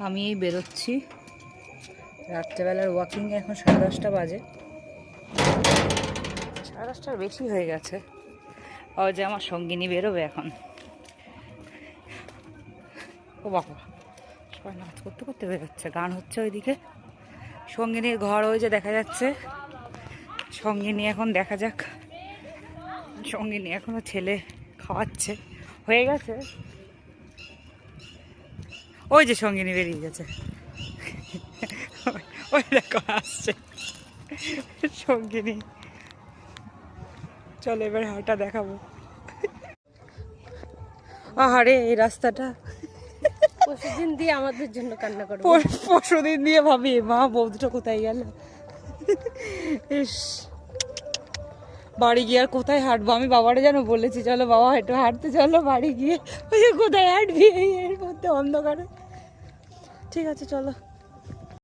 আমি এই বেরোচ্ছি রাত্রেবেলার ওয়াকিং। এখন 10:30 বাজে, 10:30টার বেশি হয়ে গেছে। ও যে আমার সঙ্গিনী বেরোবে এখন। ও বাবা, সবাই নাচ করতে করতে বেরোচ্ছে, গান হচ্ছে ওইদিকে। সঙ্গিনীর ঘর ওই যে দেখা যাচ্ছে। সঙ্গিনী এখন দেখা যাক। সঙ্গিনী এখনো ছেলে খাওয়াচ্ছে, হয়ে গেছে। ওই যে সঙ্গিনী বেরিয়ে গেছে, ওই দেখো আসছে সঙ্গিনী। চলো এবার হাঁটা দেখাবো। আহারে এই রাস্তাটা পরশুদিন দিয়ে আমাদের জন্য কান্না করবো। পরশুদিন দিয়ে ভাবি মা বৌদিটা কোথায় গেল। ইস, বাড়ি গিয়ে আর কোথায় হাঁটবো? আমি বাবারে যেন বলেছি চলো বাবা একটু হাঁটতে চলো, বাড়ি গিয়ে ওই যে কোথায় হাঁটবি এর মধ্যে অন্ধকারে। ঠিক আছে চলো।